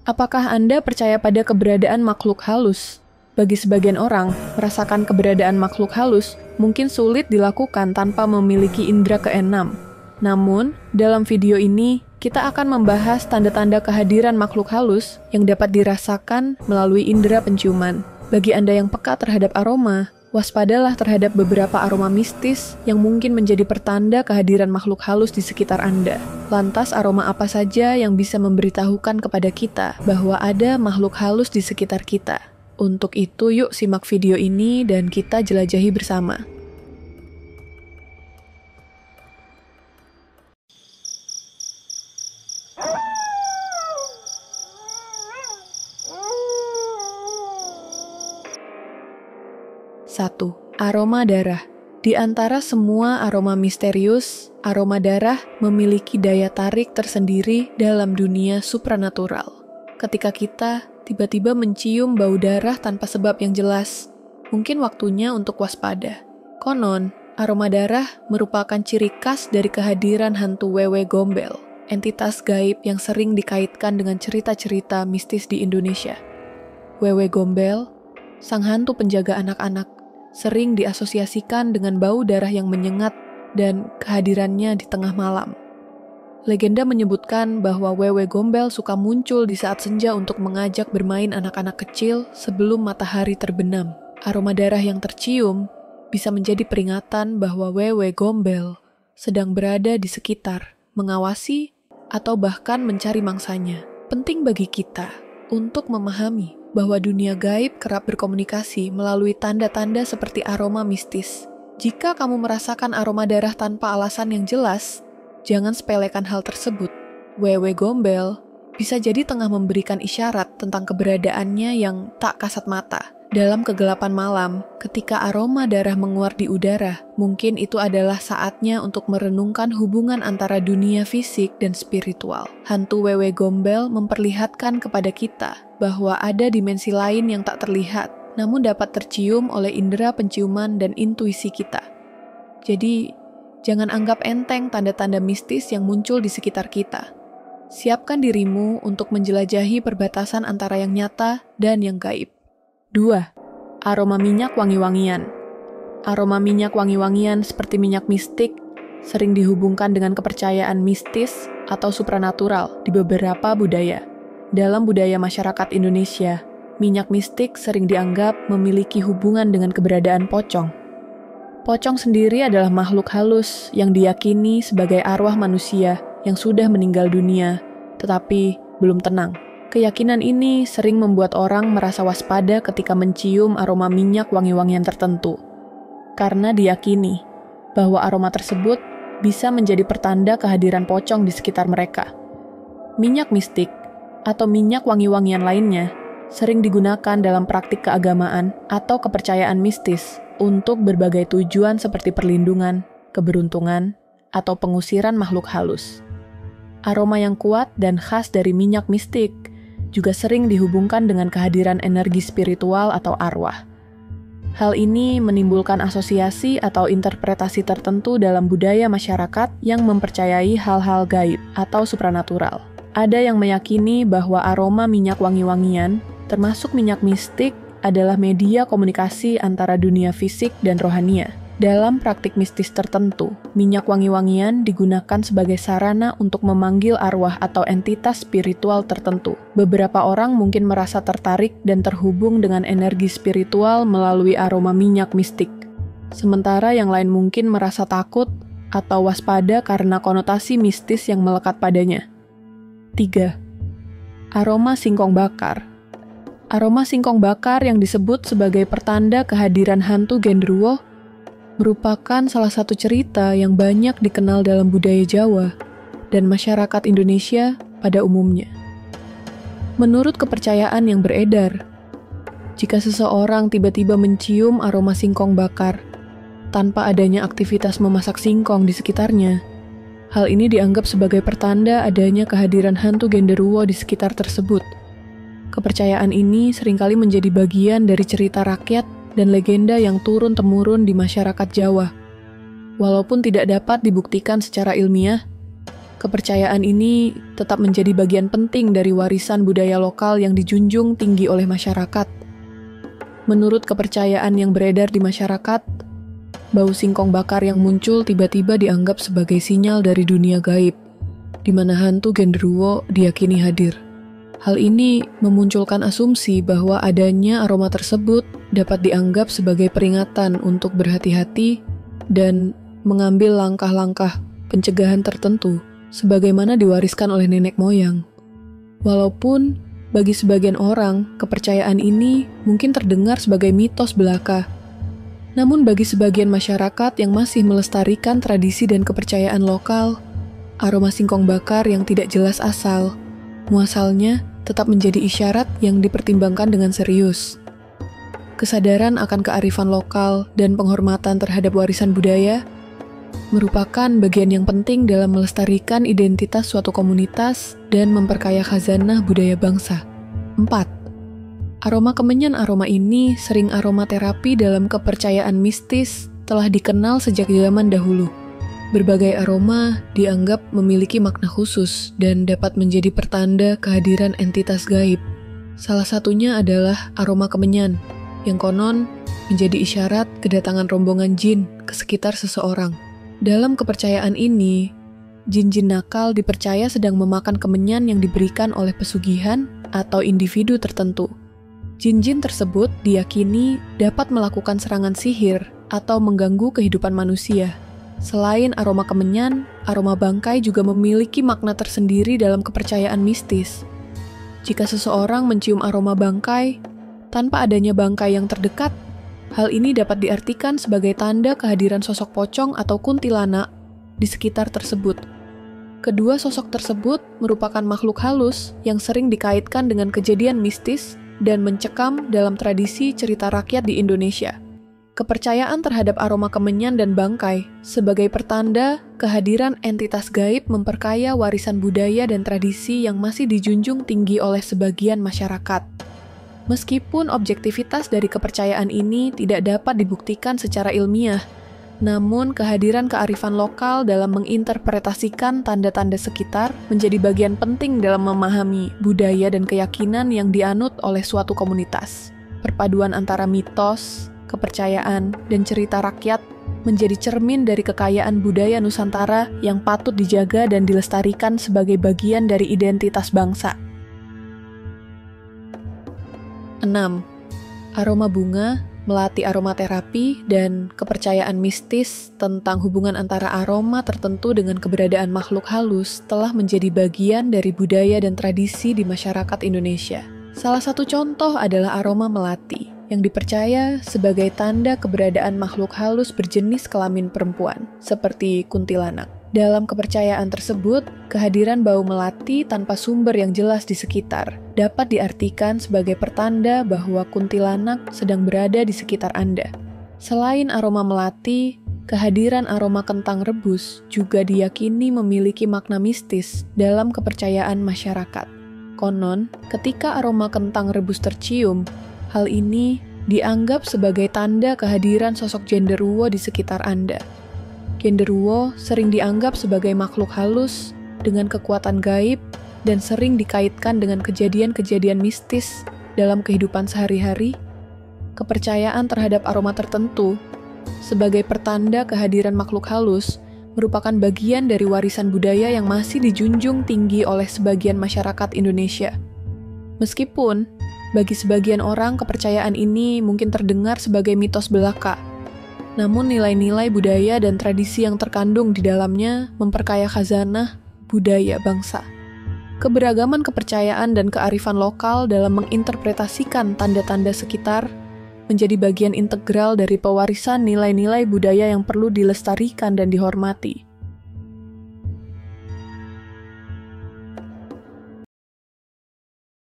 Apakah Anda percaya pada keberadaan makhluk halus? Bagi sebagian orang, merasakan keberadaan makhluk halus mungkin sulit dilakukan tanpa memiliki indera keenam. Namun, dalam video ini, kita akan membahas tanda-tanda kehadiran makhluk halus yang dapat dirasakan melalui indera penciuman. Bagi Anda yang peka terhadap aroma, waspadalah terhadap beberapa aroma mistis yang mungkin menjadi pertanda kehadiran makhluk halus di sekitar Anda. Lantas, aroma apa saja yang bisa memberitahukan kepada kita bahwa ada makhluk halus di sekitar kita? Untuk itu, yuk simak video ini dan kita jelajahi bersama. Satu, aroma darah. Di antara semua aroma misterius, aroma darah memiliki daya tarik tersendiri dalam dunia supranatural. Ketika kita tiba-tiba mencium bau darah tanpa sebab yang jelas, mungkin waktunya untuk waspada. Konon, aroma darah merupakan ciri khas dari kehadiran hantu Wewe Gombel, entitas gaib yang sering dikaitkan dengan cerita-cerita mistis di Indonesia. Wewe Gombel, sang hantu penjaga anak-anak, sering diasosiasikan dengan bau darah yang menyengat dan kehadirannya di tengah malam. Legenda menyebutkan bahwa Wewe Gombel suka muncul di saat senja untuk mengajak bermain anak-anak kecil sebelum matahari terbenam. Aroma darah yang tercium bisa menjadi peringatan bahwa Wewe Gombel sedang berada di sekitar, mengawasi, atau bahkan mencari mangsanya. Penting bagi kita untuk memahami bahwa dunia gaib kerap berkomunikasi melalui tanda-tanda seperti aroma mistis. Jika kamu merasakan aroma darah tanpa alasan yang jelas, jangan sepelekan hal tersebut. Wewe Gombel bisa jadi tengah memberikan isyarat tentang keberadaannya yang tak kasat mata. Dalam kegelapan malam, ketika aroma darah menguar di udara, mungkin itu adalah saatnya untuk merenungkan hubungan antara dunia fisik dan spiritual. Hantu Wewe Gombel memperlihatkan kepada kita bahwa ada dimensi lain yang tak terlihat, namun dapat tercium oleh indera penciuman dan intuisi kita. Jadi, jangan anggap enteng tanda-tanda mistis yang muncul di sekitar kita. Siapkan dirimu untuk menjelajahi perbatasan antara yang nyata dan yang gaib. 2. Aroma minyak wangi-wangian. Aroma minyak wangi-wangian seperti minyak mistik sering dihubungkan dengan kepercayaan mistis atau supranatural di beberapa budaya. Dalam budaya masyarakat Indonesia, minyak mistik sering dianggap memiliki hubungan dengan keberadaan pocong. Pocong sendiri adalah makhluk halus yang diyakini sebagai arwah manusia yang sudah meninggal dunia, tetapi belum tenang. Keyakinan ini sering membuat orang merasa waspada ketika mencium aroma minyak wangi-wangian tertentu, karena diyakini bahwa aroma tersebut bisa menjadi pertanda kehadiran pocong di sekitar mereka. Minyak mistik atau minyak wangi-wangian lainnya sering digunakan dalam praktik keagamaan atau kepercayaan mistis untuk berbagai tujuan seperti perlindungan, keberuntungan, atau pengusiran makhluk halus. Aroma yang kuat dan khas dari minyak mistik juga sering dihubungkan dengan kehadiran energi spiritual atau arwah. Hal ini menimbulkan asosiasi atau interpretasi tertentu dalam budaya masyarakat yang mempercayai hal-hal gaib atau supranatural. Ada yang meyakini bahwa aroma minyak wangi-wangian, termasuk minyak mistik, adalah media komunikasi antara dunia fisik dan rohania. Dalam praktik mistis tertentu, minyak wangi-wangian digunakan sebagai sarana untuk memanggil arwah atau entitas spiritual tertentu. Beberapa orang mungkin merasa tertarik dan terhubung dengan energi spiritual melalui aroma minyak mistik. Sementara yang lain mungkin merasa takut atau waspada karena konotasi mistis yang melekat padanya. 3. Aroma singkong bakar. Aroma singkong bakar yang disebut sebagai pertanda kehadiran hantu genderuwo merupakan salah satu cerita yang banyak dikenal dalam budaya Jawa dan masyarakat Indonesia pada umumnya. Menurut kepercayaan yang beredar, jika seseorang tiba-tiba mencium aroma singkong bakar tanpa adanya aktivitas memasak singkong di sekitarnya, hal ini dianggap sebagai pertanda adanya kehadiran hantu genderuwo di sekitar tersebut. Kepercayaan ini seringkali menjadi bagian dari cerita rakyat dan legenda yang turun-temurun di masyarakat Jawa. Walaupun tidak dapat dibuktikan secara ilmiah, Kepercayaan ini tetap menjadi bagian penting dari warisan budaya lokal yang dijunjung tinggi oleh masyarakat. Menurut kepercayaan yang beredar di masyarakat, bau singkong bakar yang muncul tiba-tiba dianggap sebagai sinyal dari dunia gaib, di mana hantu genderuwo diyakini hadir. Hal ini memunculkan asumsi bahwa adanya aroma tersebut dapat dianggap sebagai peringatan untuk berhati-hati dan mengambil langkah-langkah pencegahan tertentu, sebagaimana diwariskan oleh nenek moyang. Walaupun bagi sebagian orang, kepercayaan ini mungkin terdengar sebagai mitos belaka. Namun bagi sebagian masyarakat yang masih melestarikan tradisi dan kepercayaan lokal, aroma singkong bakar yang tidak jelas asal, muasalnya tetap menjadi isyarat yang dipertimbangkan dengan serius. Kesadaran akan kearifan lokal dan penghormatan terhadap warisan budaya merupakan bagian yang penting dalam melestarikan identitas suatu komunitas dan memperkaya khazanah budaya bangsa. 4. Aroma kemenyan. Aroma ini sering aromaterapi dalam kepercayaan mistis telah dikenal sejak zaman dahulu. Berbagai aroma dianggap memiliki makna khusus dan dapat menjadi pertanda kehadiran entitas gaib. Salah satunya adalah aroma kemenyan, yang konon menjadi isyarat kedatangan rombongan jin ke sekitar seseorang. Dalam kepercayaan ini, jin-jin nakal dipercaya sedang memakan kemenyan yang diberikan oleh pesugihan atau individu tertentu. Jin-jin tersebut diyakini dapat melakukan serangan sihir atau mengganggu kehidupan manusia. Selain aroma kemenyan, aroma bangkai juga memiliki makna tersendiri dalam kepercayaan mistis. Jika seseorang mencium aroma bangkai, tanpa adanya bangkai yang terdekat, hal ini dapat diartikan sebagai tanda kehadiran sosok pocong atau kuntilanak di sekitar tersebut. Kedua sosok tersebut merupakan makhluk halus yang sering dikaitkan dengan kejadian mistis dan mencekam dalam tradisi cerita rakyat di Indonesia. Kepercayaan terhadap aroma kemenyan dan bangkai sebagai pertanda kehadiran entitas gaib memperkaya warisan budaya dan tradisi yang masih dijunjung tinggi oleh sebagian masyarakat. Meskipun objektivitas dari kepercayaan ini tidak dapat dibuktikan secara ilmiah, namun kehadiran kearifan lokal dalam menginterpretasikan tanda-tanda sekitar menjadi bagian penting dalam memahami budaya dan keyakinan yang dianut oleh suatu komunitas. Perpaduan antara mitos, kepercayaan, dan cerita rakyat menjadi cermin dari kekayaan budaya Nusantara yang patut dijaga dan dilestarikan sebagai bagian dari identitas bangsa. 6. Aroma bunga, melati aromaterapi, dan kepercayaan mistis tentang hubungan antara aroma tertentu dengan keberadaan makhluk halus telah menjadi bagian dari budaya dan tradisi di masyarakat Indonesia. Salah satu contoh adalah aroma melati, yang dipercaya sebagai tanda keberadaan makhluk halus berjenis kelamin perempuan, seperti kuntilanak. Dalam kepercayaan tersebut, kehadiran bau melati tanpa sumber yang jelas di sekitar dapat diartikan sebagai pertanda bahwa kuntilanak sedang berada di sekitar Anda. Selain aroma melati, kehadiran aroma kentang rebus juga diyakini memiliki makna mistis dalam kepercayaan masyarakat. Konon, ketika aroma kentang rebus tercium, hal ini dianggap sebagai tanda kehadiran sosok genderuwo di sekitar Anda. Genderuwo sering dianggap sebagai makhluk halus dengan kekuatan gaib dan sering dikaitkan dengan kejadian-kejadian mistis dalam kehidupan sehari-hari. Kepercayaan terhadap aroma tertentu sebagai pertanda kehadiran makhluk halus merupakan bagian dari warisan budaya yang masih dijunjung tinggi oleh sebagian masyarakat Indonesia. Meskipun bagi sebagian orang kepercayaan ini mungkin terdengar sebagai mitos belaka, namun nilai-nilai budaya dan tradisi yang terkandung di dalamnya memperkaya khazanah budaya bangsa. Keberagaman kepercayaan dan kearifan lokal dalam menginterpretasikan tanda-tanda sekitar menjadi bagian integral dari pewarisan nilai-nilai budaya yang perlu dilestarikan dan dihormati.